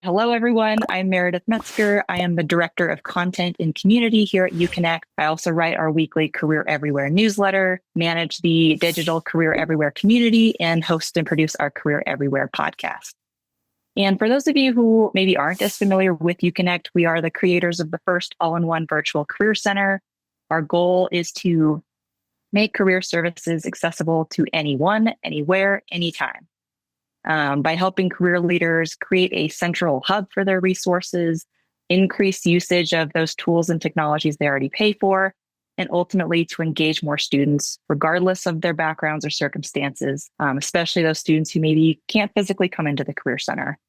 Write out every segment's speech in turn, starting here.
Hello, everyone. I'm Meredith Metsker. I am the Director of Content and Community here at UConnect. I also write our weekly Career Everywhere newsletter, manage the digital Career Everywhere community, and host and produce our Career Everywhere podcast. And for those of you who maybe aren't as familiar with UConnect, we are the creators of the first all-in-one virtual career center. Our goal is to make career services accessible to anyone, anywhere, anytime. By helping career leaders create a central hub for their resources, increase usage of those tools and technologies they already pay for, and ultimately to engage more students, regardless of their backgrounds or circumstances, especially those students who maybe can't physically come into the Career Center.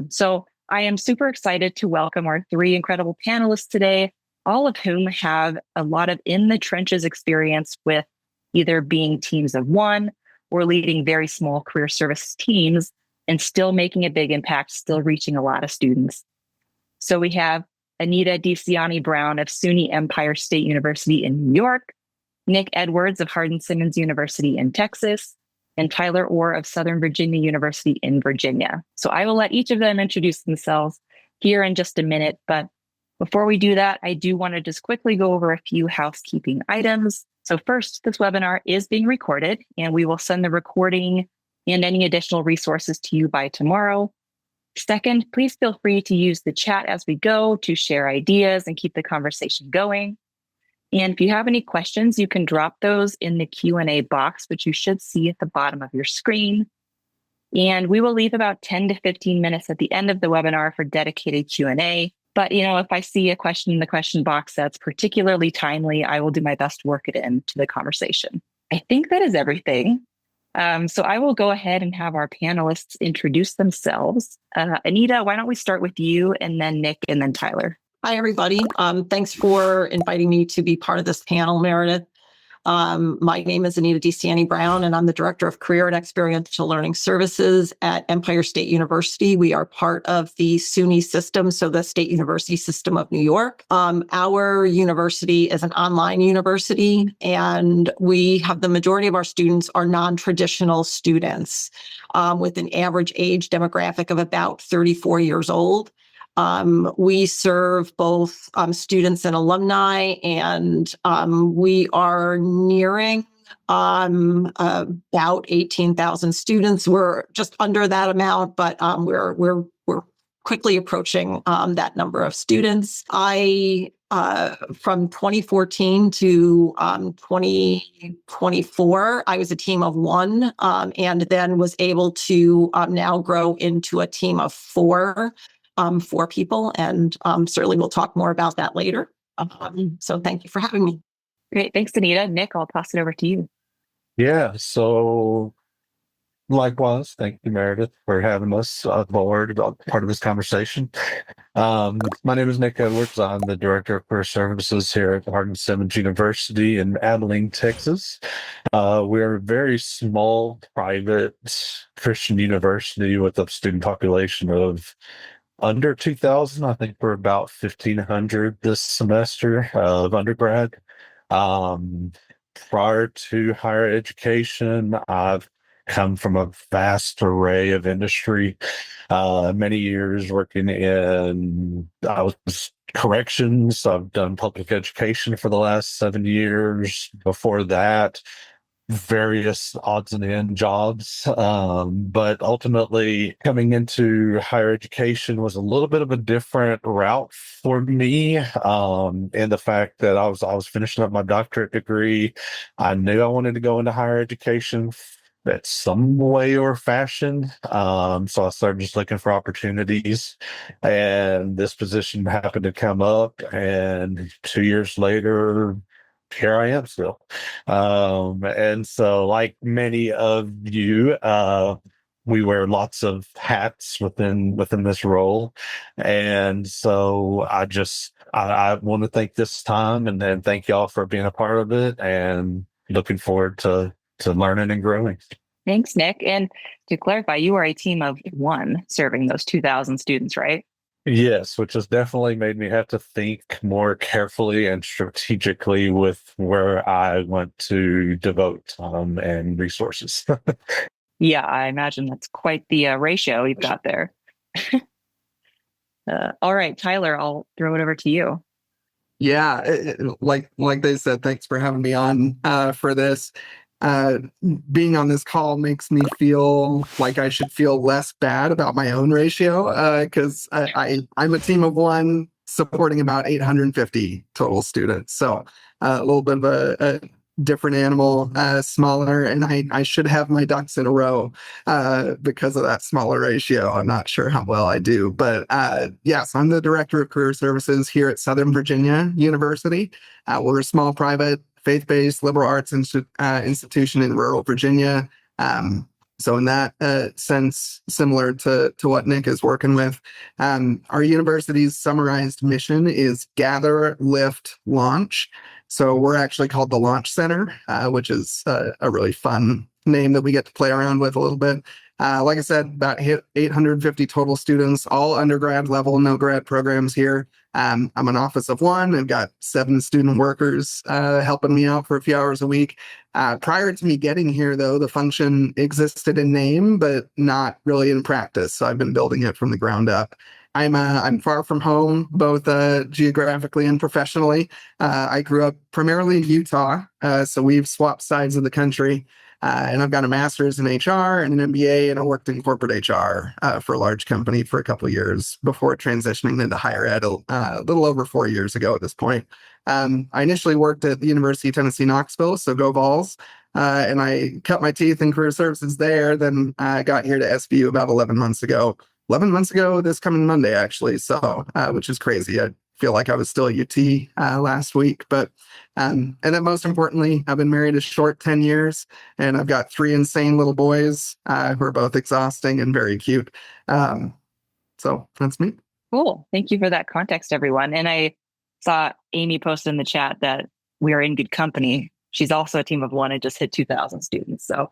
So I am super excited to welcome our three incredible panelists today, all of whom have a lot of in the trenches experience with either being teams of one or leading very small career service teams and still making a big impact, still reaching a lot of students. So we have Anita DeCianni Brown of SUNY Empire State University in New York, Nick Edwards of Hardin-Simmons University in Texas, and Tyler Orr of Southern Virginia University in Virginia. So I will let each of them introduce themselves here in just a minute. But before we do that, I do want to just quickly go over a few housekeeping items. So first, this webinar is being recorded, and we will send the recording and any additional resources to you by tomorrow. Second, please feel free to use the chat as we go to share ideas and keep the conversation going. And if you have any questions, you can drop those in the Q&A box, which you should see at the bottom of your screen. And we will leave about 10 to 15 minutes at the end of the webinar for dedicated Q&A. But, if I see a question in the question box that's particularly timely, I will do my best to work it into the conversation. I think that is everything. So I will go ahead and have our panelists introduce themselves. Anita, why don't we start with you, and then Nick, and then Tyler. Hi, everybody. Thanks for inviting me to be part of this panel, Meredith. My name is Anita DeCianni Brown, and I'm the Director of Career and Experiential Learning Services at Empire State University. We are part of the SUNY system, so the State University System of New York. Our university is an online university, and we have the majority of our students are non-traditional students with an average age demographic of about 34 years old. We serve both students and alumni, and we are nearing about 18,000 students. We're just under that amount, but we're quickly approaching that number of students. I from 2014 to 2024, I was a team of one, and then was able to now grow into a team of four people, and certainly we'll talk more about that later. So thank you for having me. Great. Thanks, Anita. Nick, I'll toss it over to you. Yeah, so likewise, thank you, Meredith, for having us aboard about part of this conversation. My name is Nick Edwards. I'm the Director of Career Services here at Hardin-Simmons University in Abilene, Texas. We're a very small, private Christian university with a student population of under 2,000. I think we're about 1,500 this semester of undergrad. Prior to higher education, I've come from a vast array of industry, many years working in corrections. I've done public education for the last 7 years. Before that, various odds and end jobs, but ultimately coming into higher education was a little bit of a different route for me, in the fact that I was finishing up my doctorate degree. I knew I wanted to go into higher education at some way or fashion, so I started just looking for opportunities, and this position happened to come up, and 2 years later, here I am still. And so like many of you, we wear lots of hats within this role. And so I want to thank this time, and then thank y'all for being a part of it, and looking forward to learning and growing. Thanks, Nick. And to clarify, you are a team of one serving those 2,000 students, right? Yes, which has definitely made me have to think more carefully and strategically with where I want to devote time and resources. Yeah, I imagine that's quite the ratio you've got there. All right, Tyler, I'll throw it over to you. Yeah, like they said, thanks for having me on for this. Uh, Being on this call makes me feel like I should feel less bad about my own ratio because I'm a team of one supporting about 850 total students. So a little bit of a different animal, smaller, and I should have my ducks in a row because of that smaller ratio. I'm not sure how well I do, but yes, I'm the director of career services here at Southern Virginia University. We're a small private faith-based liberal arts institution in rural Virginia. So in that sense, similar to what Nick is working with, our university's summarized mission is gather, lift, launch. So we're actually called the Launch Center, which is a really fun name that we get to play around with a little bit. Like I said, about 850 total students, all undergrad level, no grad programs here. I'm an office of one. I've got 7 student workers helping me out for a few hours a week. Prior to me getting here, though, the function existed in name, but not really in practice. So I've been building it from the ground up. I'm far from home, both geographically and professionally. I grew up primarily in Utah, so we've swapped sides of the country. And I've got a master's in HR and an MBA, and I worked in corporate HR for a large company for a couple of years before transitioning into higher ed a little over 4 years ago at this point. I initially worked at the University of Tennessee, Knoxville, so go Vols. And I cut my teeth in career services there. Then I got here to SVU about 11 months ago. 11 months ago, this coming Monday, actually. So, which is crazy. I feel like I was still at UT last week. But, and then most importantly, I've been married a short 10 years, and I've got 3 insane little boys who are both exhausting and very cute. So that's me. Cool. Thank you for that context, everyone. And I saw Amy posted in the chat that we are in good company. She's also a team of one and just hit 2,000 students. So,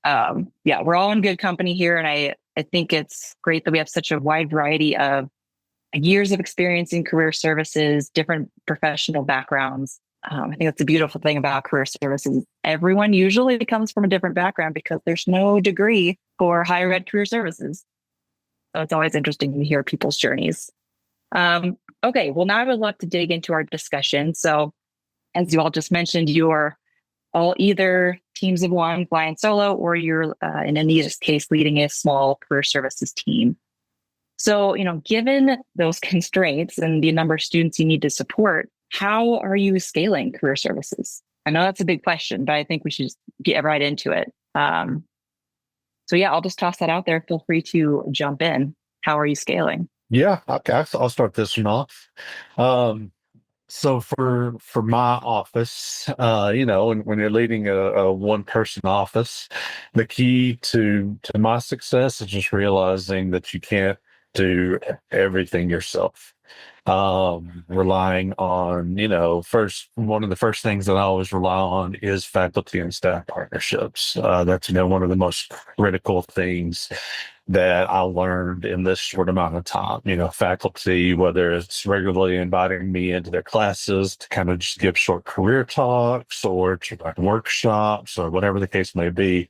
yeah, we're all in good company here. And I think it's great that we have such a wide variety of years of experience in career services, different professional backgrounds. I think that's a beautiful thing about career services. Everyone usually comes from a different background because there's no degree for higher ed career services. So it's always interesting to hear people's journeys. Okay, well, now I would love to dig into our discussion. So as you all just mentioned, you're all either teams of one flying solo, or you're in Anita's case, leading a small career services team. So, given those constraints and the number of students you need to support, how are you scaling career services? I know that's a big question, but I think we should just get right into it. So yeah, I'll just toss that out there. Feel free to jump in. How are you scaling? Yeah, okay, I'll start this one off. So for my office, when you're leading a one person office, the key to my success is just realizing that you can't do everything yourself. Relying on, one of the first things that I always rely on is faculty and staff partnerships. That's, one of the most critical things that I learned in this short amount of time. Faculty, whether it's regularly inviting me into their classes to kind of just give short career talks or to like workshops or whatever the case may be,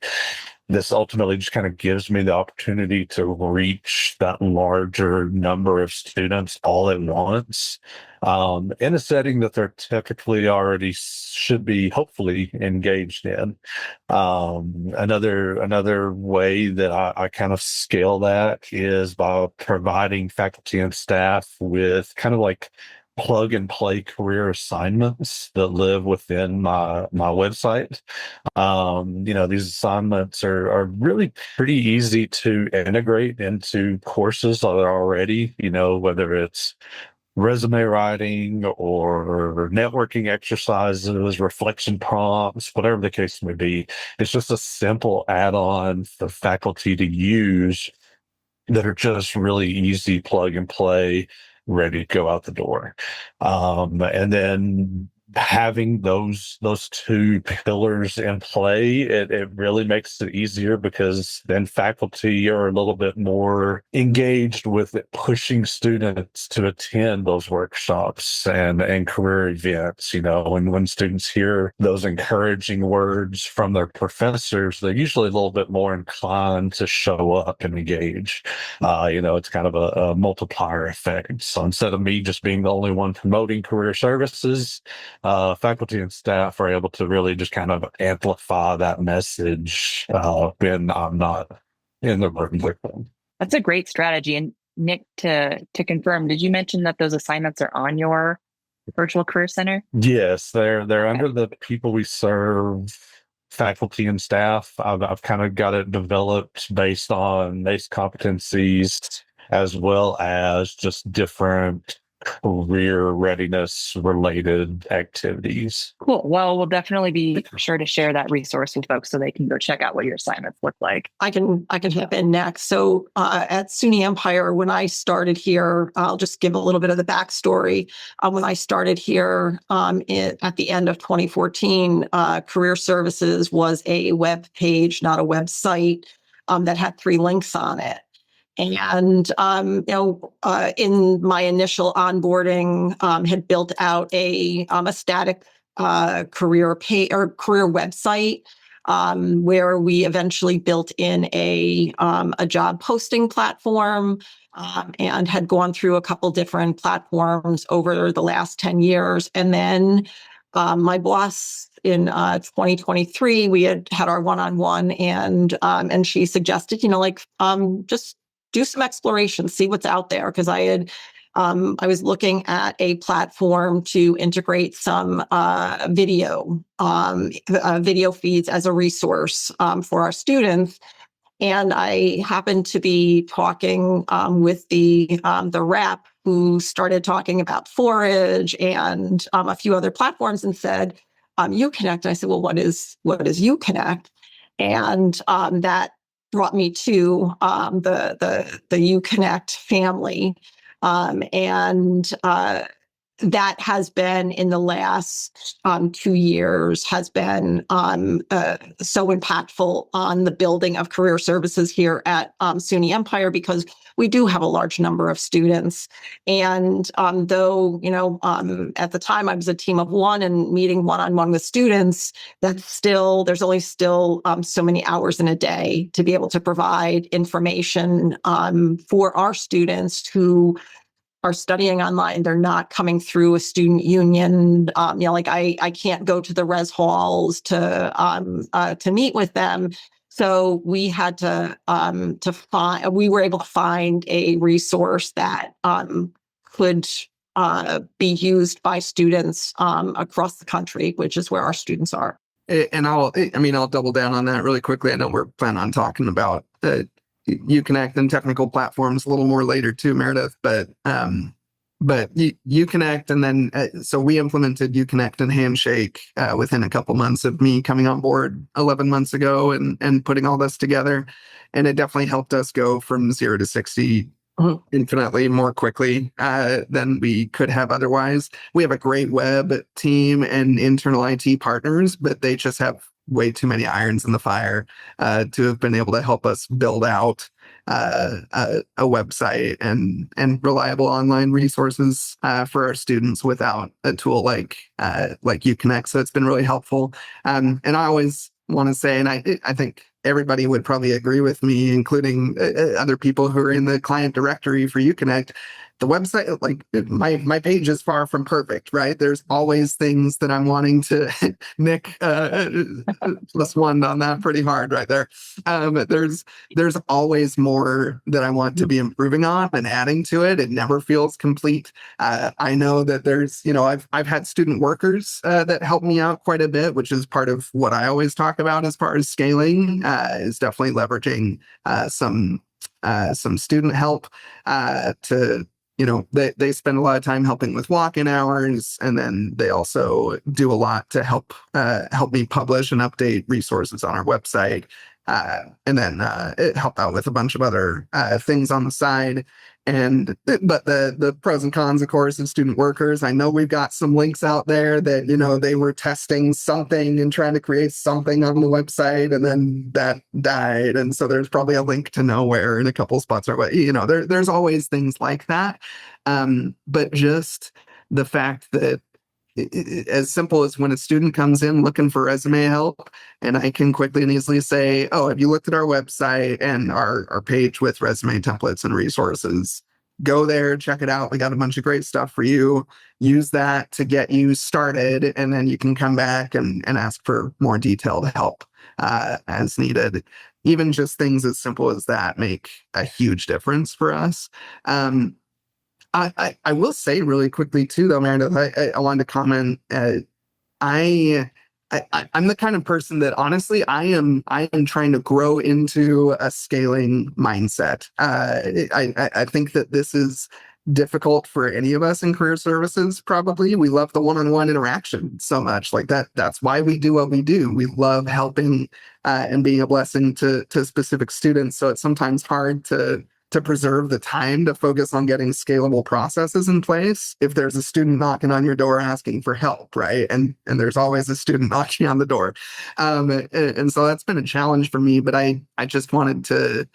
this ultimately just kind of gives me the opportunity to reach that larger number of students all at once, in a setting that they're typically already should be hopefully engaged in. Another way that I kind of scale that is by providing faculty and staff with kind of like plug and play career assignments that live within my website. These assignments are really pretty easy to integrate into courses that are already, whether it's resume writing or networking exercises, reflection prompts, whatever the case may be. It's just a simple add-on for faculty to use that are just really easy plug and play, ready to go out the door. And then having those two pillars in play, it really makes it easier, because then faculty are a little bit more engaged with it, pushing students to attend those workshops and career events. And when students hear those encouraging words from their professors, they're usually a little bit more inclined to show up and engage. It's kind of a multiplier effect. So instead of me just being the only one promoting career services, faculty and staff are able to really just kind of amplify that message when I'm not in the room with them. That's a great strategy. And Nick, to confirm, did you mention that those assignments are on your virtual career center? Yes, they're under the people we serve, faculty and staff. I've kind of got it developed based on base competencies, as well as just different career readiness related activities. Cool. Well, we'll definitely be sure to share that resource with folks so they can go check out what your assignments look like. I can hop in next. So at SUNY Empire, when I started here, I'll just give a little bit of the backstory. When I started here at the end of 2014, Career Services was a web page, not a website, that had 3 links on it. And, in my initial onboarding, had built out a static career page or career website, where we eventually built in a job posting platform, and had gone through a couple different platforms over the last 10 years. And then my boss in 2023, we had our one-on-one, and she suggested, just do some exploration, see what's out there. Because I was looking at a platform to integrate some video feeds as a resource for our students. And I happened to be talking with the rep who started talking about Forage and a few other platforms, and said, UConnect. I said, well, what is UConnect? And that brought me to the UConnect family. And that has been, in the last 2 years, has been so impactful on the building of career services here at SUNY Empire, because we do have a large number of students. And though, at the time I was a team of 1 and meeting one-on-one with students, there's only still so many hours in a day to be able to provide information for our students who are studying online. They're not coming through a student union. I can't go to the res halls to meet with them. So we had to find. We were able to find a resource that could be used by students across the country, which is where our students are. And I'll double down on that really quickly. I know we're planning on talking about UConnect and technical platforms a little more later too, Meredith, but UConnect, and then so we implemented UConnect and Handshake within a couple months of me coming on board 11 months ago and putting all this together, and it definitely helped us go from 0 to 60 infinitely more quickly than we could have otherwise. We have a great web team and internal IT partners, but they just have way too many irons in the fire to have been able to help us build out a website and reliable online resources for our students without a tool like UConnect. So it's been really helpful. And I always want to say, and I think everybody would probably agree with me, including other people who are in the client directory for UConnect, the website, like my page is far from perfect, right? There's always things that I'm wanting to Nick +1 on that pretty hard right there. There's always more that I want to be improving on and adding to it. It never feels complete. I know that there's, I've had student workers that help me out quite a bit, which is part of what I always talk about as far as scaling, is definitely leveraging some student help to, they spend a lot of time helping with walk-in hours, and then they also do a lot to help me publish and update resources on our website. And then it helped out with a bunch of other things on the side. But the pros and cons, of course, of student workers. I know we've got some links out there that, they were testing something and trying to create something on the website, and then that died. And so there's probably a link to nowhere in a couple spots, or what, there's always things like that. But just the fact that as simple as when a student comes in looking for resume help, and I can quickly and easily say, oh, have you looked at our website and our page with resume templates and resources? Go there, check it out. We got a bunch of great stuff for you. Use that to get you started, and then you can come back and ask for more detailed help as needed. Even just things as simple as that make a huge difference for us. I will say really quickly too, though, Meredith, I wanted to comment. I'm the kind of person that honestly I am trying to grow into a scaling mindset. I think that this is difficult for any of us in career services. Probably we love the one-on-one interaction so much, like that's why we do what we do. We love helping and being a blessing to specific students. So it's sometimes hard to preserve the time to focus on getting scalable processes in place if there's a student knocking on your door asking for help, right? And there's always a student knocking on the door. And so that's been a challenge for me, but I just wanted to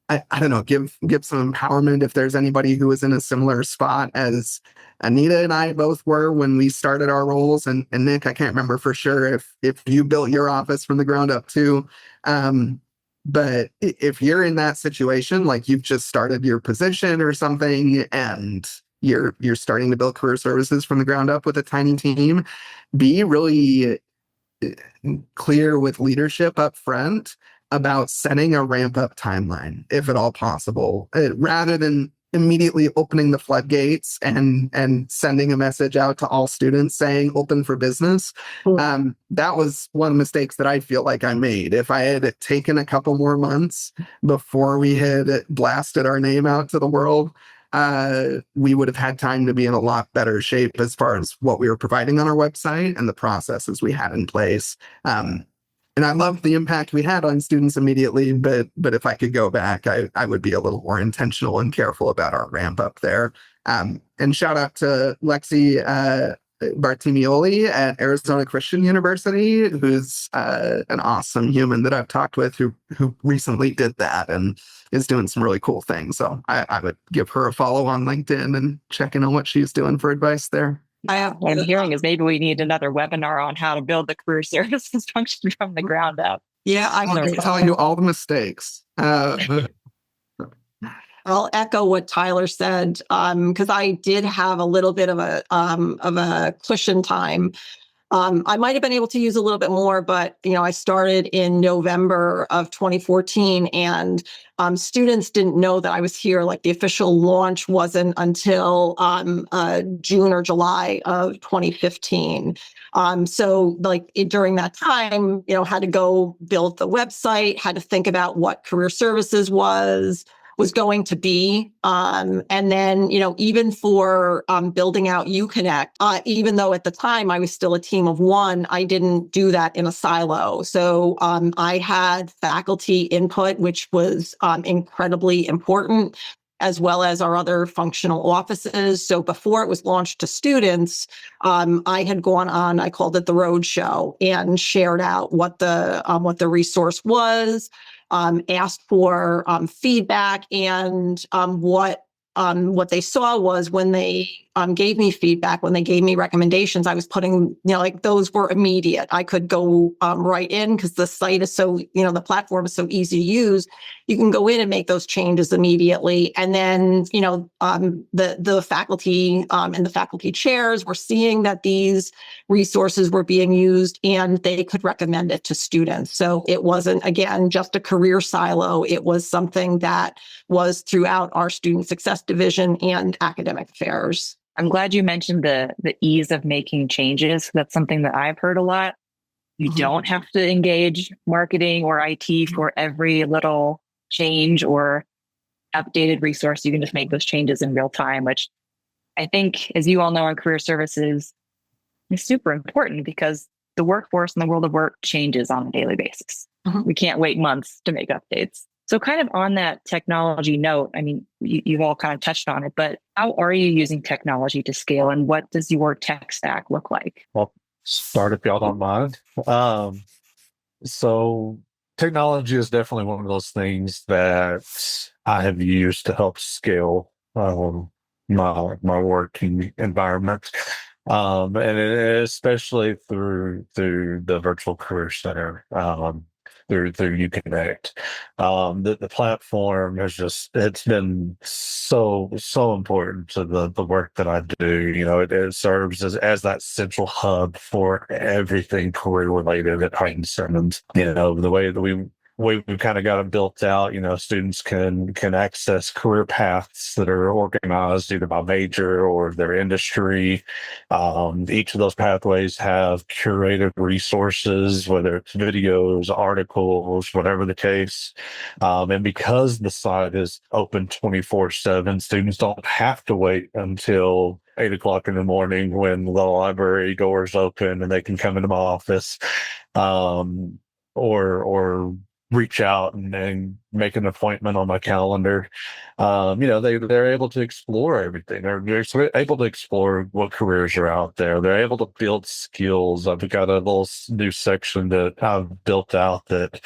I don't know, give some empowerment if there's anybody who is in a similar spot as Anita and I both were when we started our roles. And Nick, I can't remember for sure if you built your office from the ground up too. But if you're in that situation, like you've just started your position or something, and you're starting to build career services from the ground up with a tiny team, be really clear with leadership up front about setting a ramp up timeline, if at all possible, rather than immediately opening the floodgates and sending a message out to all students saying open for business. That was one of the mistakes that I feel like I made. If I had taken a couple more months before we had blasted our name out to the world, we would have had time to be in a lot better shape as far as what we were providing on our website and the processes we had in place. And I loved the impact we had on students immediately, but if I could go back, I would be a little more intentional and careful about our ramp up there. And shout out to Lexi Bartimioli at Arizona Christian University, who's an awesome human that I've talked with who recently did that and is doing some really cool things. So I would give her a follow on LinkedIn and check in on what she's doing for advice there. What I'm hearing is maybe we need another webinar on how to build the career services function from the ground up. Yeah, I'm going to tell you all the mistakes. I'll echo what Tyler said, because I did have a little bit of a cushion time. I might have been able to use a little bit more, but I started in November of 2014, and students didn't know that I was here. Like the official launch wasn't until June or July of 2015. So like during that time, had to go build the website, had to think about what career services was going to be. And then, even for building out UConnect, even though at the time I was still a team of one, I didn't do that in a silo. So I had faculty input, which was incredibly important, as well as our other functional offices. So before it was launched to students, I had gone on, I called it the roadshow, and shared out what the resource was, asked for feedback, and what they saw was when they gave me feedback, when they gave me recommendations, I was putting, like those were immediate. I could go right in because the site is so, the platform is so easy to use. You can go in and make those changes immediately. And then, the faculty and the faculty chairs were seeing that these resources were being used and they could recommend it to students. So it wasn't, again, just a career silo. It was something that was throughout our student success division and academic affairs. I'm glad you mentioned the ease of making changes. That's something that I've heard a lot. You don't have to engage marketing or IT for every little change or updated resource. You can just make those changes in real time, which I think, as you all know, in career services is super important because the workforce and the world of work changes on a daily basis. We can't wait months to make updates. So kind of on that technology note, I mean, you've all kind of touched on it, but how are you using technology to scale, and what does your tech stack look like? Well, start if y'all don't mind. So technology is definitely one of those things that I have used to help scale my working environment. Especially through the virtual career center, through UConnect. The platform has it's been so important to the work that I do. It serves as that central hub for everything career related at Hardin-Simmons. The way that we've kind of got it built out. Students can access career paths that are organized either by major or their industry. Each of those pathways have curated resources, whether it's videos, articles, whatever the case. And because the site is open 24/7, students don't have to wait until 8 o'clock in the morning when the library doors open and they can come into my office, or reach out and make an appointment on my calendar. They're able to explore everything. They're able to explore what careers are out there. They're able to build skills. I've got a little new section that I've built out that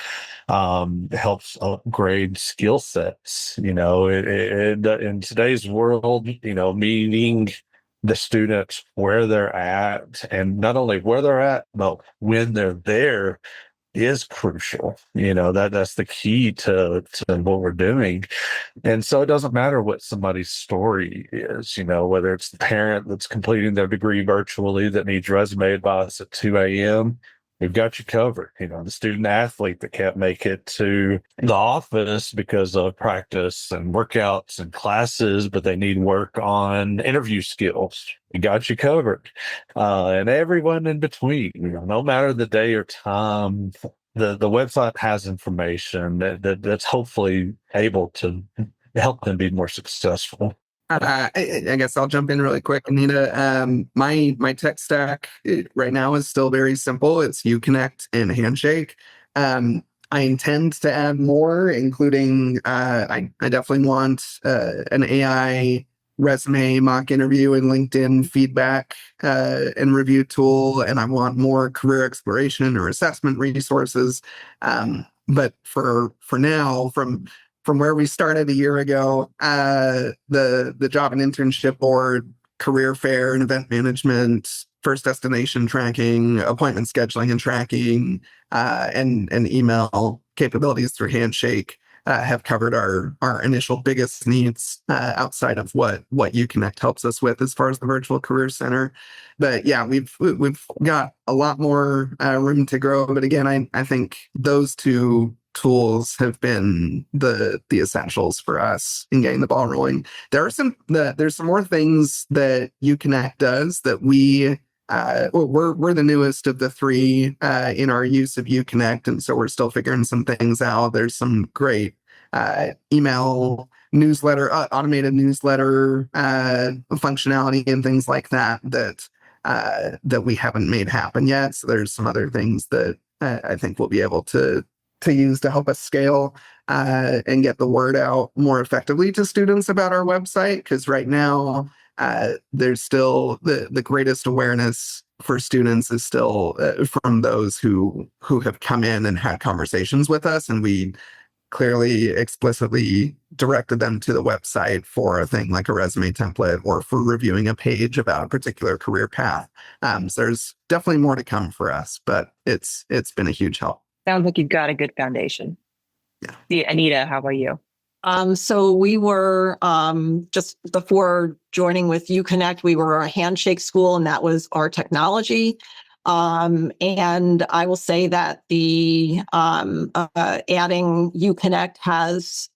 helps upgrade skill sets. In today's world, meeting the students where they're at, and not only where they're at, but when they're there, is crucial. That's the key to what we're doing. And so it doesn't matter what somebody's story is, whether it's the parent that's completing their degree virtually that needs resume advice at 2 a.m. We've got you covered. The student athlete that can't make it to the office because of practice and workouts and classes, but they need work on interview skills. We got you covered. And everyone in between, no matter the day or time, the website has information that's hopefully able to help them be more successful. I guess I'll jump in really quick, Anita. My tech stack right now is still very simple. It's UConnect and Handshake. I intend to add more, including I definitely want an AI resume mock interview and LinkedIn feedback and review tool, and I want more career exploration or assessment resources. But for now, from where we started a year ago, the job and internship board, career fair and event management, first destination tracking, appointment scheduling and tracking, and email capabilities through Handshake have covered our initial biggest needs outside of what UConnect helps us with as far as the virtual career center. But yeah, we've got a lot more room to grow. But again, I think those two tools have been the essentials for us in getting the ball rolling. There's some more things that UConnect does that we're the newest of the three in our use of UConnect, and so we're still figuring some things out. There's some great email newsletter, automated newsletter functionality and things like that we haven't made happen yet. So there's some other things that I think we'll be able to use to help us scale and get the word out more effectively to students about our website. Because right now, there's still the greatest awareness for students is still from those who have come in and had conversations with us, and we clearly explicitly directed them to the website for a thing like a resume template or for reviewing a page about a particular career path. So there's definitely more to come for us, but it's been a huge help. Sounds like you've got a good foundation. Yeah. Anita, how about you? So we were just before joining with UConnect, we were a Handshake school, and that was our technology. And I will say that the adding UConnect has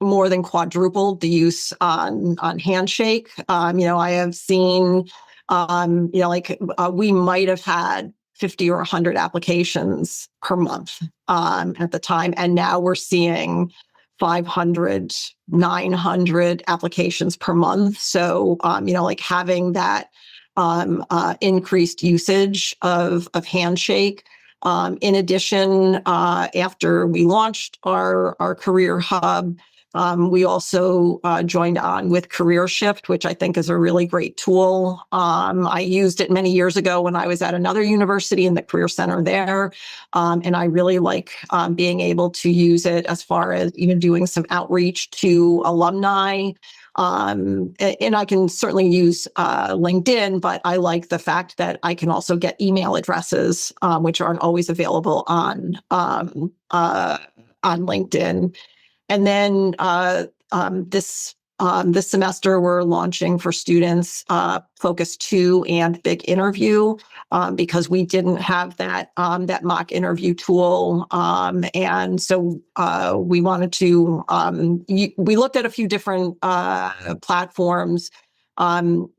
more than quadrupled the use on Handshake. I have seen, we might have had 50 or 100 applications per month at the time. And now we're seeing 500, 900 applications per month. So, having that increased usage of Handshake In addition, after we launched our Career Hub, we also joined on with Career Shift, which I think is a really great tool. I used it many years ago when I was at another university in the Career Center there. And I really like being able to use it as far as even doing some outreach to alumni. And I can certainly use LinkedIn, but I like the fact that I can also get email addresses, which aren't always available on LinkedIn. And then this semester, we're launching for students Focus 2 and Big Interview because we didn't have that mock interview tool. And so we wanted to, we looked at a few different platforms.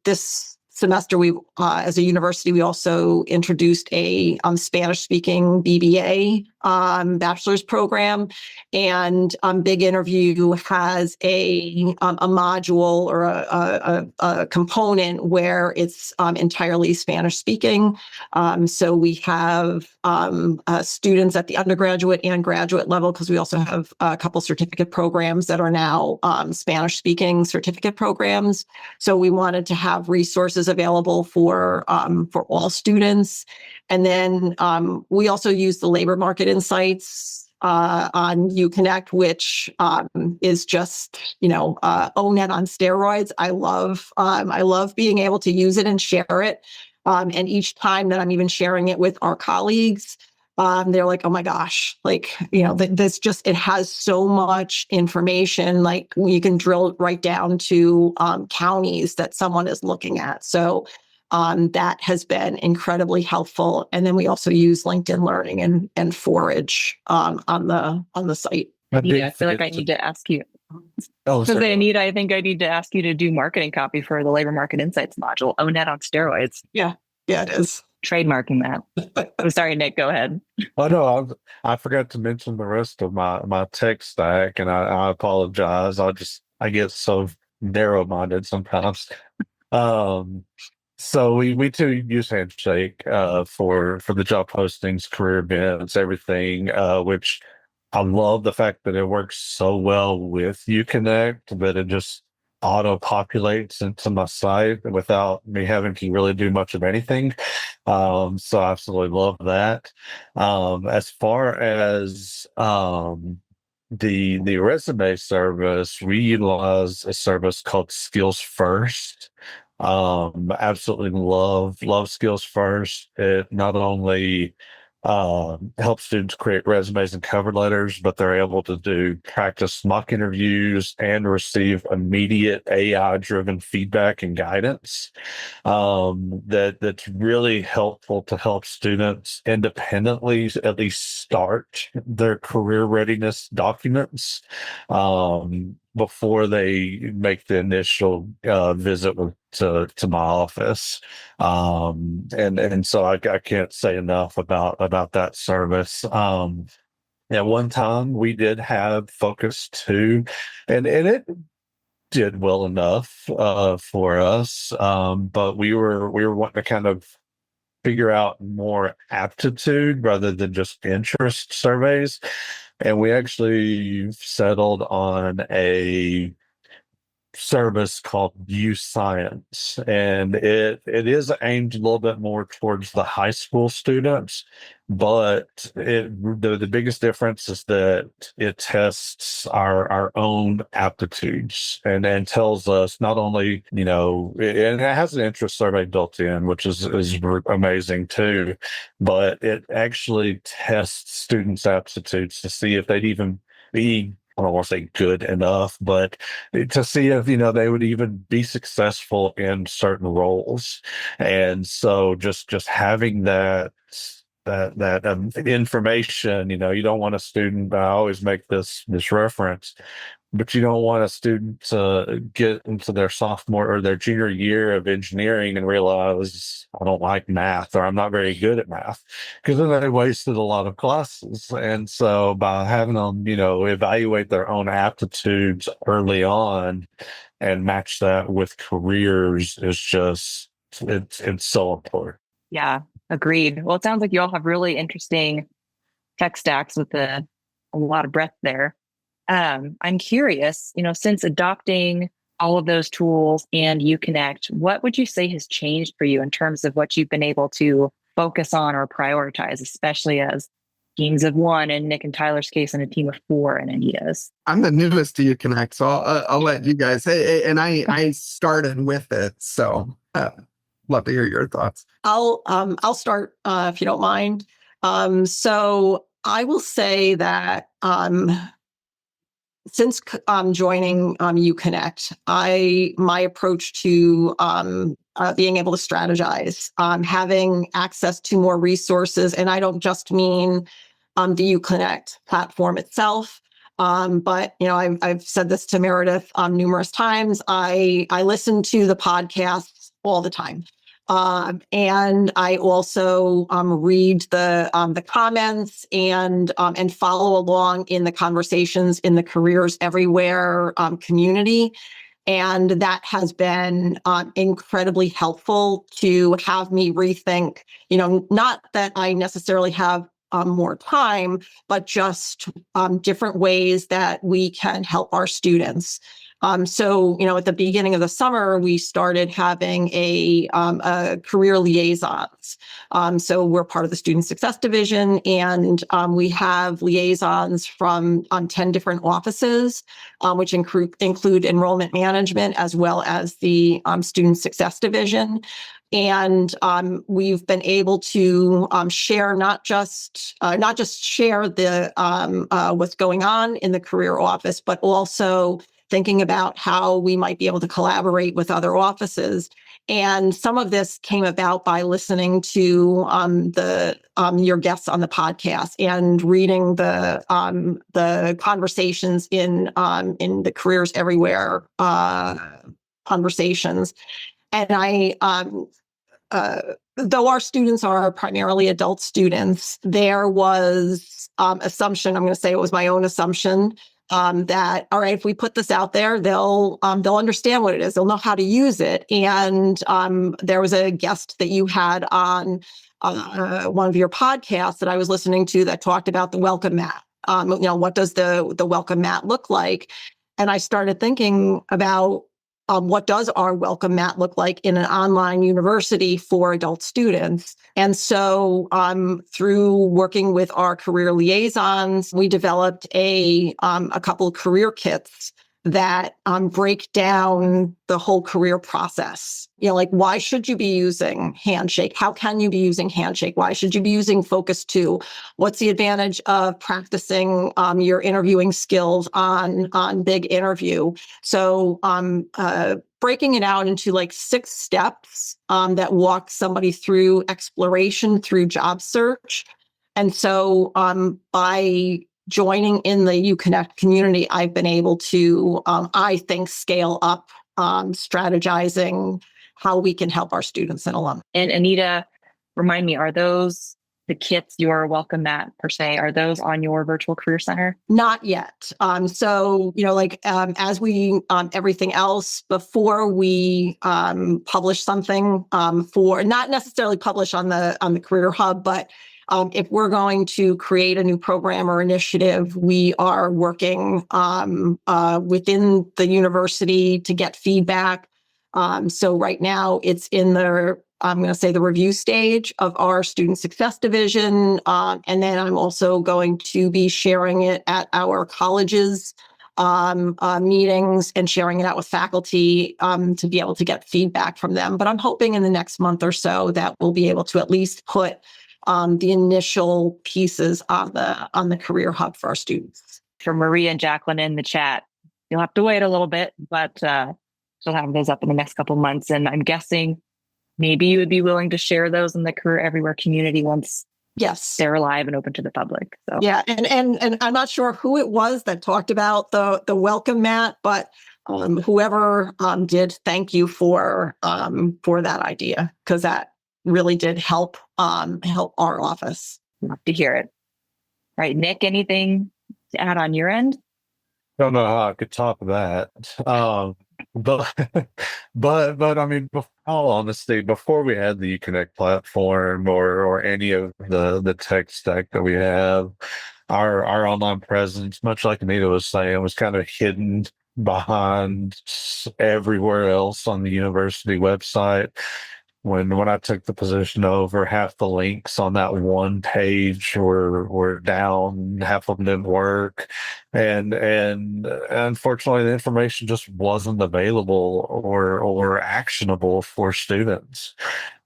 This semester, we as a university, we also introduced a Spanish-speaking BBA bachelor's program, and Big Interview has a module or a component where it's entirely Spanish-speaking. So we have students at the undergraduate and graduate level, because we also have a couple certificate programs that are now Spanish-speaking certificate programs. So we wanted to have resources available for all students. And then we also use the labor market insights on UConnect, which is just, ONET on steroids. I love being able to use it and share it. And each time that I'm even sharing it with our colleagues, they're like, oh my gosh, it has so much information, like you can drill right down to counties that someone is looking at. So that has been incredibly helpful. And then we also use LinkedIn Learning and Forage on the site. Anita, I feel like I need to ask you. Anita, I think I need to ask you to do marketing copy for the Labor Market Insights module, ONET on steroids. Yeah, it is. Trademarking that. I'm sorry, Nick, go ahead. Oh, no, I forgot to mention the rest of my tech stack, and I apologize. I get so narrow-minded sometimes. So we too use Handshake for the job postings, career events, everything, which I love the fact that it works so well with UConnect that it just auto-populates into my site without me having to really do much of anything. So I absolutely love that. As far as the resume service, we utilize a service called Skills First. Absolutely love Skills First. It not only help students create resumes and cover letters, but they're able to do practice mock interviews and receive immediate AI-driven feedback and guidance. That's really helpful to help students independently at least start their career readiness documents before they make the initial visit to my office. And so I can't say enough about that service. At one time we did have Focus 2, and it did well enough for us. But we were wanting to kind of figure out more aptitude rather than just interest surveys. And we actually settled on a service called View Science, and it is aimed a little bit more towards the high school students, but the biggest difference is that it tests our own aptitudes and tells us not only, and it has an interest survey built in, which is amazing too, but it actually tests students' aptitudes to see if they'd even be, I don't want to say good enough, but to see if, they would even be successful in certain roles. And so just having that information, you don't want a student, I always make this reference, but you don't want a student to get into their sophomore or their junior year of engineering and realize I don't like math or I'm not very good at math, because then they wasted a lot of classes. And so by having them, evaluate their own aptitudes early on and match that with careers is just, it's so important. Yeah. Agreed. Well, it sounds like you all have really interesting tech stacks with a lot of breadth there. I'm curious, since adopting all of those tools and UConnect, what would you say has changed for you in terms of what you've been able to focus on or prioritize, especially as teams of one in Nick and Tyler's case and a team of four in Anita's? I'm the newest to UConnect, so I'll let you guys. And I started with it, so love to hear your thoughts. I'll start if you don't mind. So I will say that since joining UConnect, my approach to being able to strategize, having access to more resources, and I don't just mean the UConnect platform itself, but I've said this to Meredith numerous times. I listen to the podcasts all the time. And I also read the comments and follow along in the conversations in the Careers Everywhere community. And that has been incredibly helpful to have me rethink, not that I necessarily have more time, but just different ways that we can help our students. So, at the beginning of the summer, we started having a career liaisons. So we're part of the Student Success Division, and we have liaisons from 10 different offices, which include enrollment management as well as the Student Success Division. And we've been able to share not just share the what's going on in the career office, but also thinking about how we might be able to collaborate with other offices. And some of this came about by listening to your guests on the podcast and reading the conversations in the Careers Everywhere conversations. And though our students are primarily adult students, there was assumption. I'm going to say it was my own assumption. That, all right, if we put this out there, they'll understand what it is. They'll know how to use it. And there was a guest that you had on one of your podcasts that I was listening to that talked about the welcome mat. What does the welcome mat look like? And I started thinking about what does our welcome mat look like in an online university for adult students? And so through working with our career liaisons, we developed a couple of career kits that break down the whole career process. Like, why should you be using Handshake? How can you be using Handshake? Why should you be using Focus 2? What's the advantage of practicing your interviewing skills on Big Interview? So breaking it out into like 6 steps that walk somebody through exploration, through job search. And so by joining in the UConnect community, I've been able to, I think, scale up strategizing how we can help our students and alum. And Anita, remind me, are those the kits, your welcome mat per se, are those on your virtual career center? Not yet. So, as we, everything else, before we publish something for, not necessarily publish on the Career Hub, but if we're going to create a new program or initiative, we are working within the university to get feedback. So right now it's in I'm going to say the review stage of our Student Success Division. And then I'm also going to be sharing it at our colleges meetings and sharing it out with faculty to be able to get feedback from them. But I'm hoping in the next month or so that we'll be able to at least put the initial pieces on the Career Hub for our students. For Maria and Jacqueline in the chat, you'll have to wait a little bit, but she'll have those up in the next couple of months. And I'm guessing maybe you would be willing to share those in the Career Everywhere community once they're live and open to the public. So yeah, and I'm not sure who it was that talked about the welcome mat, but whoever did, thank you for that idea, because that really did help our office. Love to hear it. All right, Nick, anything to add on your end? Don't know how I could top that. But but I mean, all honesty, before we had the Uconnect platform or any of the tech stack that we have, our online presence, much like Anita was saying, was kind of hidden behind everywhere else on the university website. When I took the position over, half the links on that one page were down, half of them didn't work, and unfortunately, the information just wasn't available or actionable for students.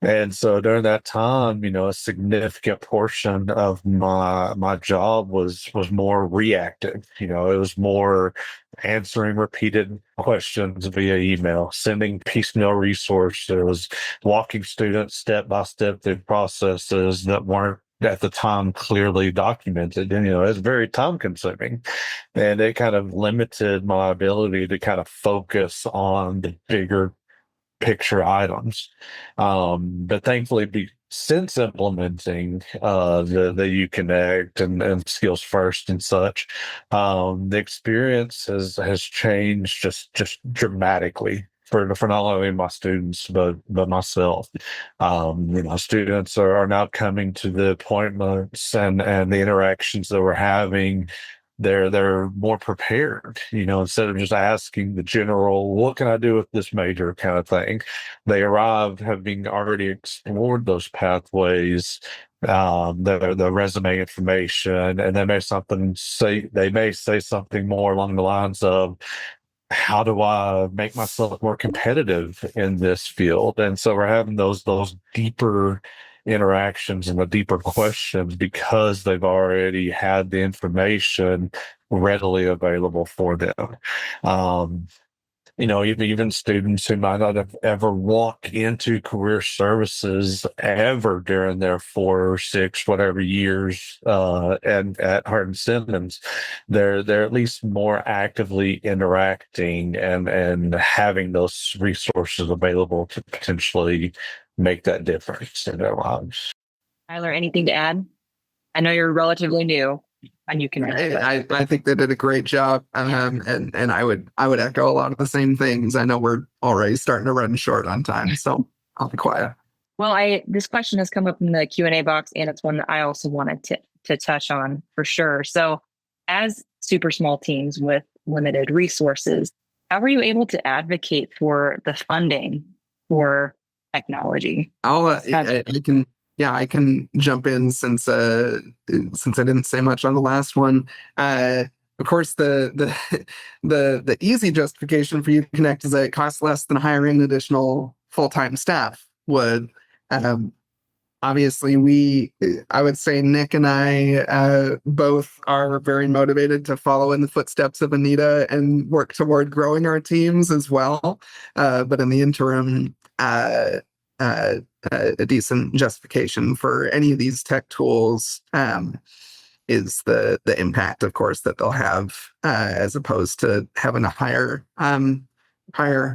And so during that time, a significant portion of my job was more reactive. It was more answering repeated questions via email, sending piecemeal resources, walking students step by step through processes that weren't at the time clearly documented. And, it's very time consuming, and it kind of limited my ability to kind of focus on the bigger picture items. But thankfully, since implementing the Uconnect and Skills First and such, the experience has changed just dramatically for not only my students but myself. Students are now coming to the appointments and the interactions that we're having. They're more prepared, instead of just asking the general, what can I do with this major kind of thing. They arrive having already explored those pathways, the resume information, and they may say something more along the lines of, how do I make myself more competitive in this field? And so we're having those deeper interactions and the deeper questions because they've already had the information readily available for them. Even students who might not have ever walked into career services ever during their 4 or 6, whatever years, and at Hardin-Simmons, they're at least more actively interacting and having those resources available to potentially make that difference in their lives. Tyler, anything to add? I know you're relatively new, and you can. I think they did a great job, and I would echo a lot of the same things. I know we're already starting to run short on time, so I'll be quiet. Well, this question has come up in the Q&A box, and it's one that I also wanted to touch on for sure. So, as super small teams with limited resources, how are you able to advocate for the funding for technology? I can jump in since I didn't say much on the last one. Of course, the easy justification for Uconnect is that it costs less than hiring additional full-time staff would. Obviously, I would say Nick and I both are very motivated to follow in the footsteps of Anita and work toward growing our teams as well. But in the interim, a decent justification for any of these tech tools is the impact, of course, that they'll have as opposed to having to hire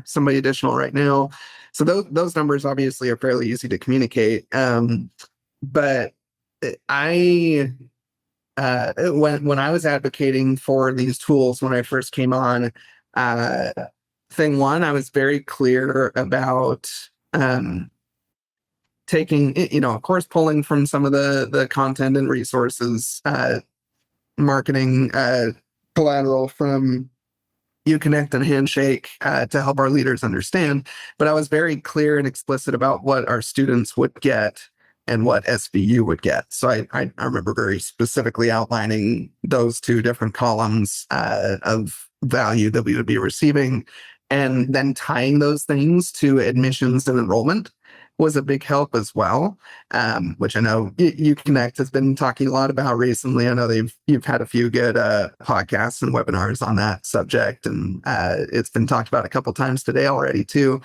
somebody additional right now. So those numbers obviously are fairly easy to communicate. But when I was advocating for these tools when I first came on, thing one, I was very clear about taking, of course, pulling from some of the content and resources, marketing collateral from Uconnect and Handshake to help our leaders understand. But I was very clear and explicit about what our students would get and what SVU would get. So I remember very specifically outlining those two different columns of value that we would be receiving, and then tying those things to admissions and enrollment was a big help as well, which I know Uconnect has been talking a lot about recently. I know you've had a few good podcasts and webinars on that subject, and it's been talked about a couple times today already too.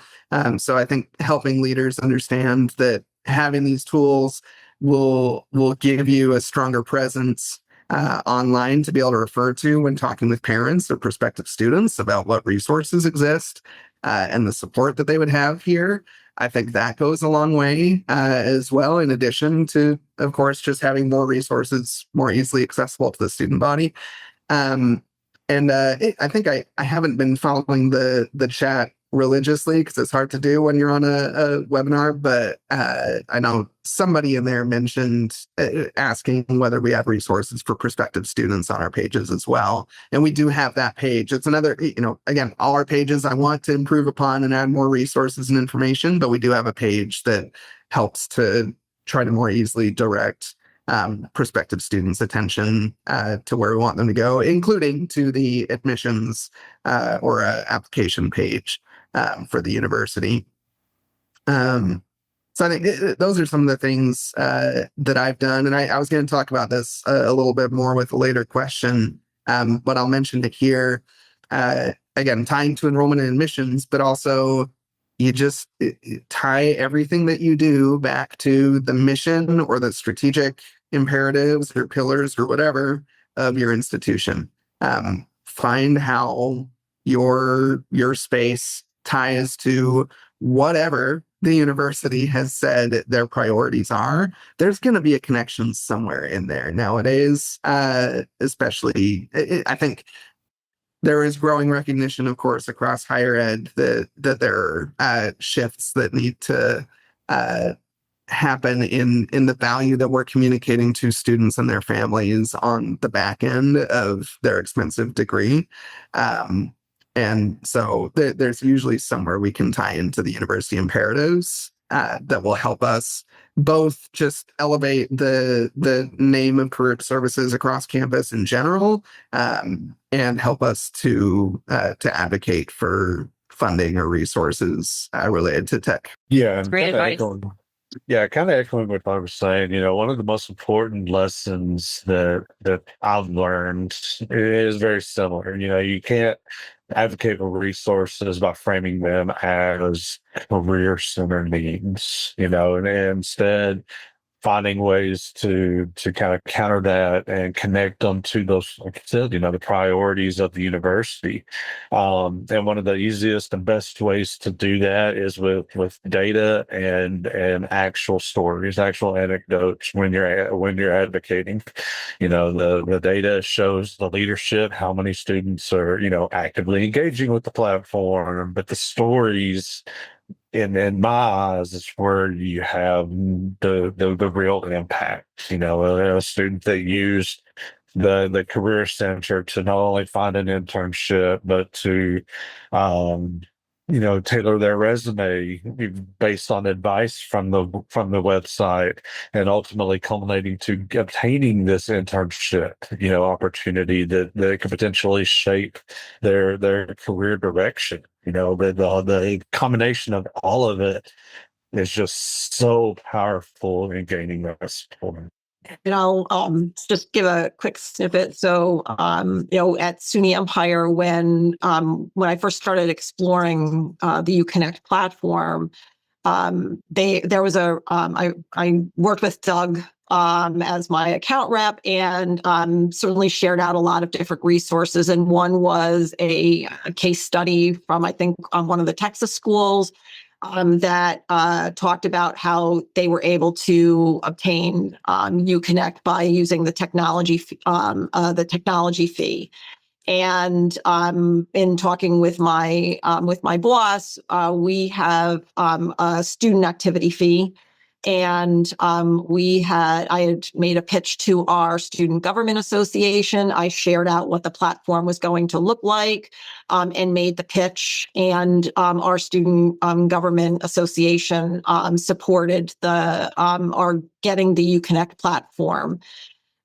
So I think helping leaders understand that having these tools will give you a stronger presence online to be able to refer to when talking with parents or prospective students about what resources exist and the support that they would have here. I think that goes a long way as well, in addition to, of course, just having more resources more easily accessible to the student body. I think I haven't been following the chat religiously because it's hard to do when you're on a webinar, but I know somebody in there mentioned asking whether we have resources for prospective students on our pages as well. And we do have that page. It's another, again, all our pages I want to improve upon and add more resources and information, but we do have a page that helps to try to more easily direct prospective students' attention to where we want them to go, including to the admissions or application page for the university. So I think those are some of the things that I've done. And I was going to talk about this a little bit more with a later question, but I'll mention it here. Again, tying to enrollment and admissions, but also you just tie everything that you do back to the mission or the strategic imperatives or pillars or whatever of your institution. Find how your space ties to whatever the university has said their priorities are. There's going to be a connection somewhere in there nowadays, especially I think there is growing recognition, of course, across higher ed that there are shifts that need to happen in the value that we're communicating to students and their families on the back end of their expensive degree. And so there's usually somewhere we can tie into the university imperatives that will help us both just elevate the name of career services across campus in general, and help us to advocate for funding or resources related to tech. Yeah, Great advice. Kind of echoing what I was saying, one of the most important lessons that I've learned is very similar. You can't advocate for resources by framing them as career-centered needs, and instead finding ways to kind of counter that and connect them to those, like I said, the priorities of the university. And one of the easiest and best ways to do that is with data and actual stories, actual anecdotes when you're advocating. The data shows the leadership, how many students are, actively engaging with the platform, but the stories in my eyes, it's where you have the real impact. A student that used the Career Center to not only find an internship, but to tailor their resume based on advice from the website, and ultimately culminating to obtaining this internship, opportunity that could potentially shape their career direction. The combination of all of it is just so powerful in gaining that support. And I'll just give a quick snippet. So, at SUNY Empire, when I first started exploring the UConnect platform, there was I worked with Doug as my account rep, and certainly shared out a lot of different resources. And one was a case study from, I think, one of the Texas schools that talked about how they were able to obtain UConnect by using the technology fee. And in talking with my boss, we have a student activity fee. And I had made a pitch to our Student Government Association. I shared out what the platform was going to look like, and made the pitch. And our Student Government Association supported our getting the UConnect platform.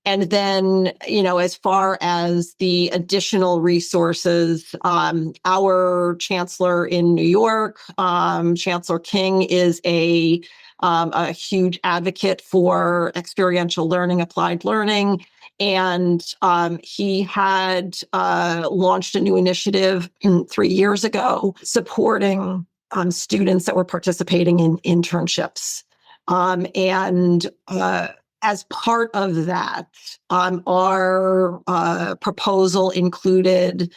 And then, as far as the additional resources, our chancellor in New York, Chancellor King, is a huge advocate for experiential learning, applied learning. And he had launched a new initiative 3 years ago supporting students that were participating in internships. As part of that, our proposal included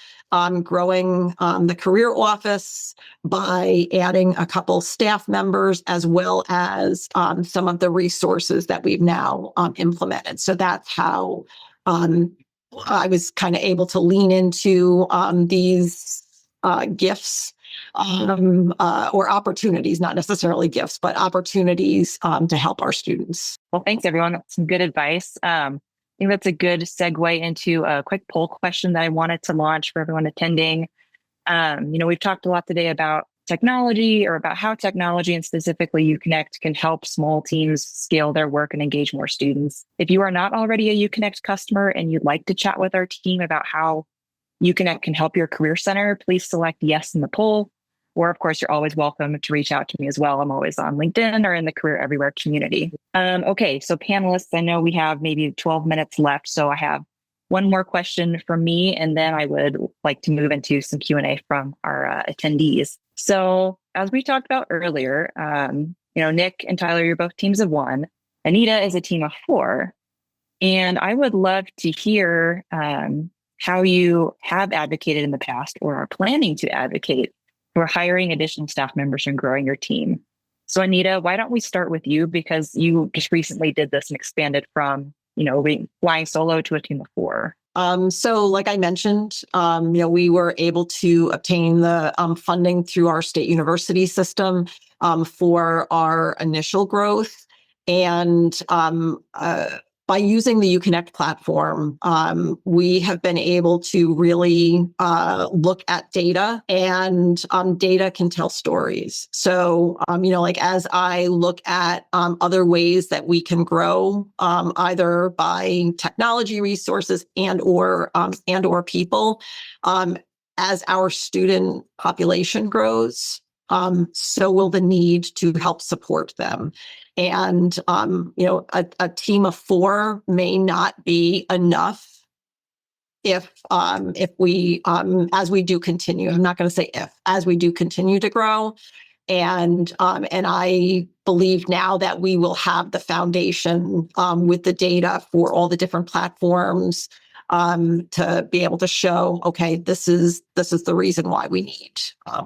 growing the career office by adding a couple staff members, as well as some of the resources that we've now implemented. So that's how I was kind of able to lean into these gifts or opportunities, not necessarily gifts, but opportunities to help our students. Well, thanks everyone. That's some good advice. I think that's a good segue into a quick poll question that I wanted to launch for everyone attending. We've talked a lot today about technology, or about how technology and specifically UConnect can help small teams scale their work and engage more students. If you are not already a UConnect customer and you'd like to chat with our team about how UConnect can help your career center, please select yes in the poll. Or of course, you're always welcome to reach out to me as well. I'm always on LinkedIn or in the Career Everywhere community. Okay, so panelists, I know we have maybe 12 minutes left. So I have one more question from me, and then I would like to move into some Q&A from our attendees. So as we talked about earlier, Nick and Tyler, you're both teams of one. Anita is a team of 4. And I would love to hear how you have advocated in the past or are planning to advocate for hiring additional staff members and growing your team. So Anita, why don't we start with you, because you just recently did this and expanded from, flying solo to a team of 4. So like I mentioned, we were able to obtain the funding through our state university system for our initial growth. And by using the UConnect platform, we have been able to really look at data, and data can tell stories. So, as I look at other ways that we can grow, either by technology resources and or people, as our student population grows, so will the need to help support them. And, a team of 4 may not be enough if we, as we do continue, I'm not going to say if, as we do continue to grow. And I believe now that we will have the foundation with the data for all the different platforms to be able to show, okay, this is the reason why we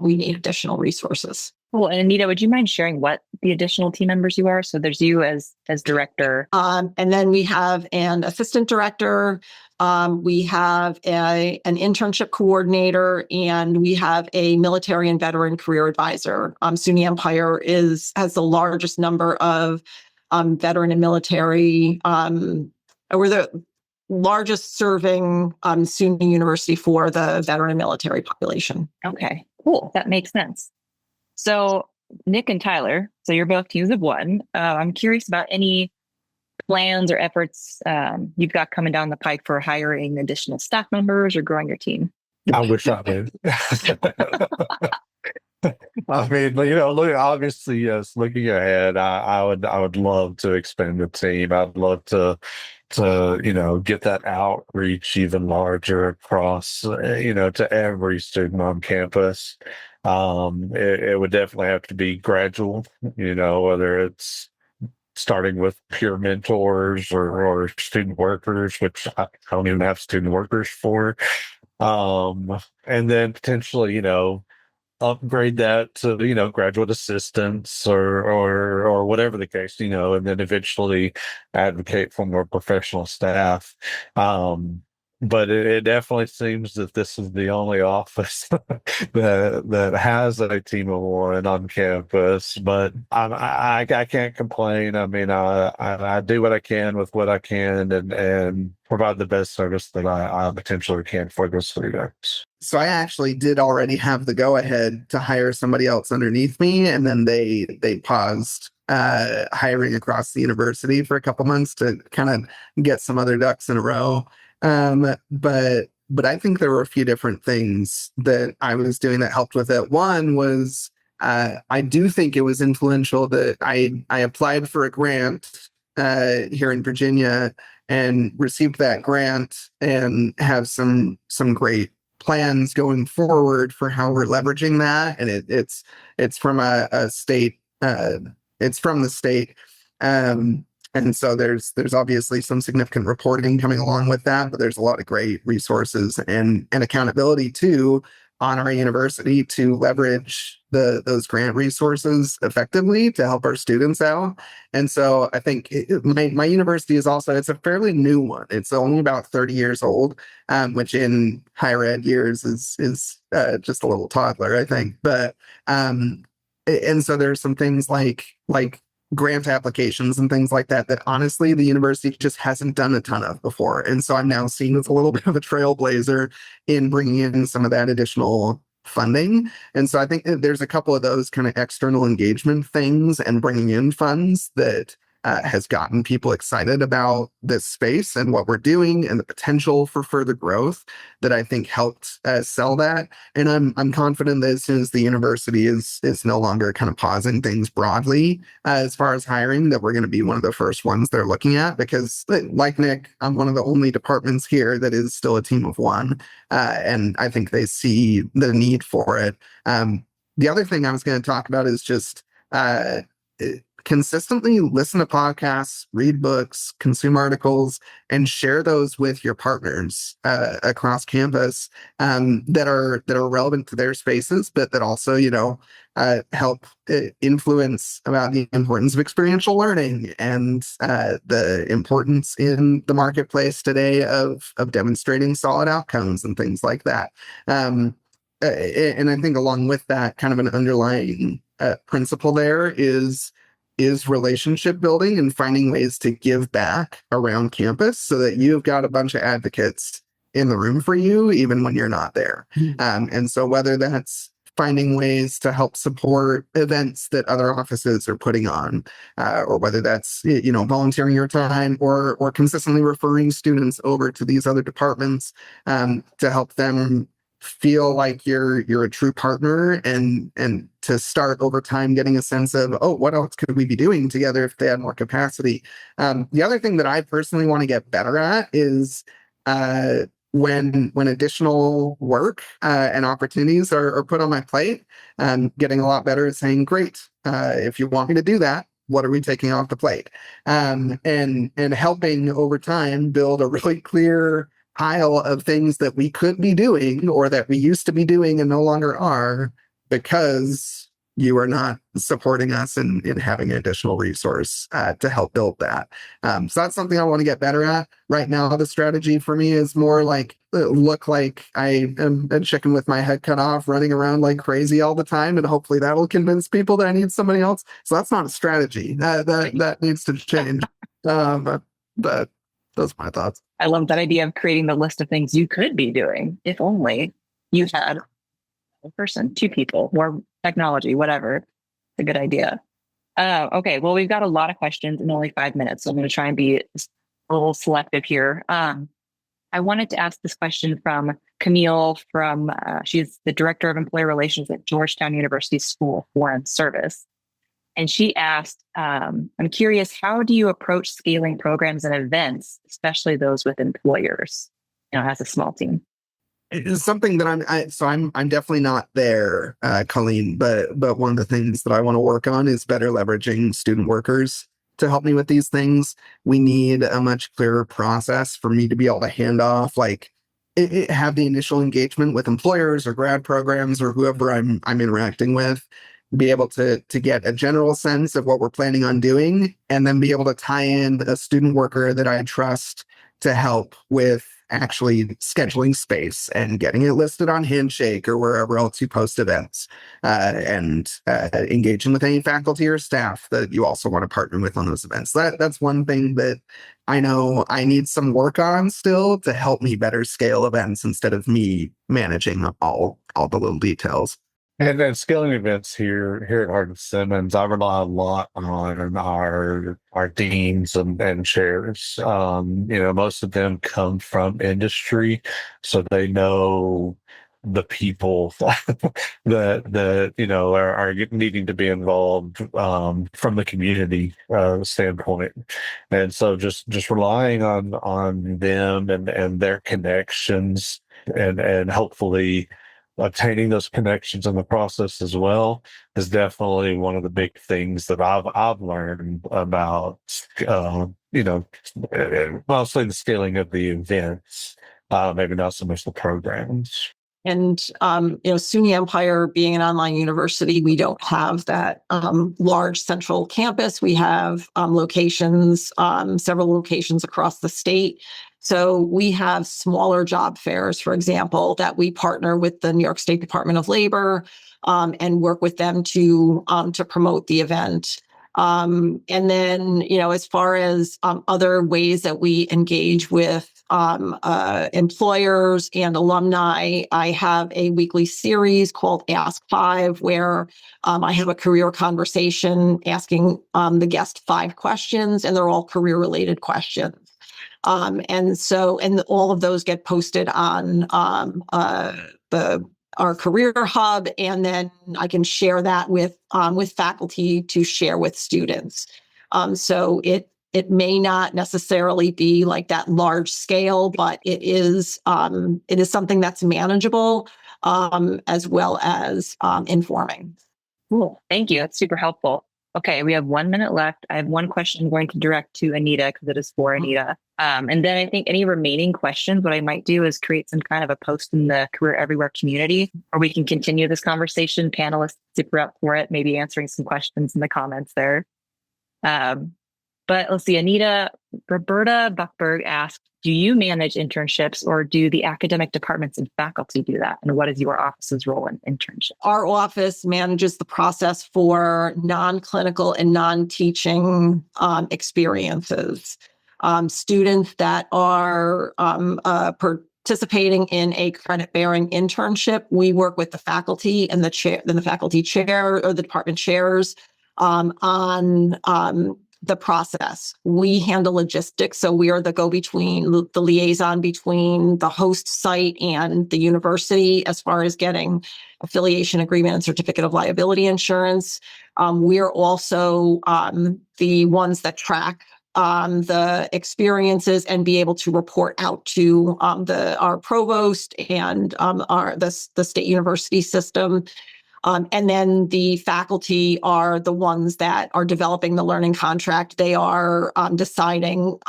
need additional resources. Cool. And Anita, would you mind sharing what the additional team members you are? So there's you as director. And then we have an assistant director. We have an internship coordinator, and we have a military and veteran career advisor. SUNY Empire has the largest number of veteran and military. We're the largest serving SUNY University for the veteran and military population. Okay, cool. That makes sense. So Nick and Tyler, so you're both teams of 1. I'm curious about any plans or efforts you've got coming down the pike for hiring additional staff members or growing your team. I wish I did. I mean, look, obviously, yes, looking ahead, I would love to expand the team. I'd love to get that outreach even larger across, to every student on campus. It would definitely have to be gradual, whether it's starting with peer mentors or student workers, which I don't even have student workers for. And then potentially, upgrade that to, graduate assistants or whatever the case, and then eventually advocate for more professional staff. But it definitely seems that this is the only office that has a team of 1 on campus. But I can't complain. I mean, I do what I can with what I can and provide the best service that I potentially can for those students. So I actually did already have the go-ahead to hire somebody else underneath me, and then they paused hiring across the university for a couple months to kind of get some other ducks in a row. But I think there were a few different things that I was doing that helped with it. One was I do think it was influential that I applied for a grant here in Virginia and received that grant and have some great plans going forward for how we're leveraging that. And it's from a state, it's from the state. And so there's obviously some significant reporting coming along with that, but there's a lot of great resources and accountability too on our university to leverage those grant resources effectively to help our students out. And so I think my university is also, it's a fairly new one. It's only about 30 years old, which in higher ed years is just a little toddler, I think. But and so there's some things like grant applications and things like that honestly the university just hasn't done a ton of before. And so I'm now seen as a little bit of a trailblazer in bringing in some of that additional funding. And so I think there's a couple of those kind of external engagement things and bringing in funds that has gotten people excited about this space and what we're doing and the potential for further growth that I think helped sell that. And I'm confident that as soon as the university is no longer kind of pausing things broadly as far as hiring, that we're going to be one of the first ones they're looking at, because like Nick, I'm one of the only departments here that is still a team of one. And I think they see the need for it. The other thing I was going to talk about is just consistently listen to podcasts, read books, consume articles, and share those with your partners across campus that are relevant to their spaces, but that also, help influence about the importance of experiential learning and the importance in the marketplace today of demonstrating solid outcomes and things like that. And I think along with that, kind of an underlying principle there is relationship building and finding ways to give back around campus so that you've got a bunch of advocates in the room for you, even when you're not there. And so whether that's finding ways to help support events that other offices are putting on, or whether that's, volunteering your time or consistently referring students over to these other departments to help them feel like you're a true partner and to start over time getting a sense of, oh, what else could we be doing together if they had more capacity. The other thing that I personally want to get better at is when additional work and opportunities are put on my plate, getting a lot better at saying, great, if you want me to do that, what are we taking off the plate? And helping over time build a really clear pile of things that we could be doing or that we used to be doing and no longer are because you are not supporting us in having an additional resource to help build that. So that's something I want to get better at. Right now, the strategy for me is more like look like I am a chicken with my head cut off, running around like crazy all the time, and hopefully that'll convince people that I need somebody else. So that's not a strategy. That needs to change. But those are my thoughts. I love that idea of creating the list of things you could be doing if only you had a person, two people, more technology, whatever. It's a good idea. Okay, well, we've got a lot of questions in only 5 minutes, so I'm going to try and be a little selective here. I wanted to ask this question from Camille she's the Director of Employee Relations at Georgetown University School of Foreign Service. And she asked, I'm curious, how do you approach scaling programs and events, especially those with employers, as a small team? It's something that I'm definitely not there, Colleen, but one of the things that I want to work on is better leveraging student workers to help me with these things. We need a much clearer process for me to be able to hand off, have the initial engagement with employers or grad programs or whoever I'm interacting with, be able to get a general sense of what we're planning on doing, and then be able to tie in a student worker that I trust to help with actually scheduling space and getting it listed on Handshake or wherever else you post events, and engaging with any faculty or staff that you also want to partner with on those events. That's one thing that I know I need some work on still to help me better scale events instead of me managing all the little details. And then scaling events here at Hardin-Simmons, I rely a lot on our deans and chairs. Most of them come from industry, so they know the people that are needing to be involved from the community standpoint. And so just relying on them and their connections and hopefully obtaining those connections in the process as well is definitely one of the big things that I've learned about, mostly the scaling of the events, maybe not so much the programs. SUNY Empire being an online university, we don't have that large central campus. We have locations, several locations across the state. So we have smaller job fairs, for example, that we partner with the New York State Department of Labor and work with them to promote the event. And then, as far as other ways that we engage with employers and alumni, I have a weekly series called Ask Five, where I have a career conversation asking the guest 5 questions, and they're all career-related questions. And all of those get posted on our career hub, and then I can share that with faculty to share with students. So it may not necessarily be like that large scale, but it is something that's manageable, as well as informing. Cool. Thank you. That's super helpful. Okay, we have 1 minute left. I have one question I'm going to direct to Anita because it is for Anita. And then I think any remaining questions, what I might do is create some kind of a post in the Career Everywhere community, or we can continue this conversation. Panelists super up for it, maybe answering some questions in the comments there. But let's see, Roberta Buckberg asked, do you manage internships or do the academic departments and faculty do that? And what is your office's role in internships? Our office manages the process for non-clinical and non-teaching experiences. Students that are participating in a credit-bearing internship, we work with the faculty and the faculty chair or the department chairs on the process. We handle logistics. So we are the go-between, the liaison between the host site and the university as far as getting affiliation agreement and certificate of liability insurance. We're also the ones that track the experiences and be able to report out to our provost and the state university system. And then the faculty are the ones that are developing the learning contract. They are deciding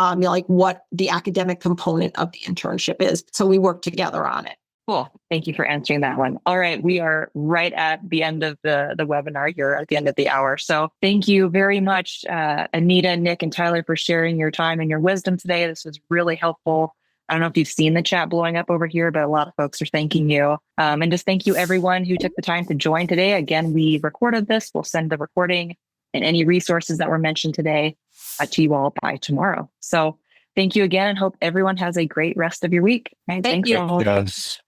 what the academic component of the internship is. So we work together on it. Cool. Thank you for answering that one. All right. We are right at the end of the webinar here, at the end of the hour. So thank you very much, Anita, Nick, and Tyler, for sharing your time and your wisdom today. This was really helpful. I don't know if you've seen the chat blowing up over here, but a lot of folks are thanking you. And just thank you everyone who took the time to join today. Again, we recorded this. We'll send the recording and any resources that were mentioned today to you all by tomorrow. So thank you again and hope everyone has a great rest of your week. Right, Thank you. Yes.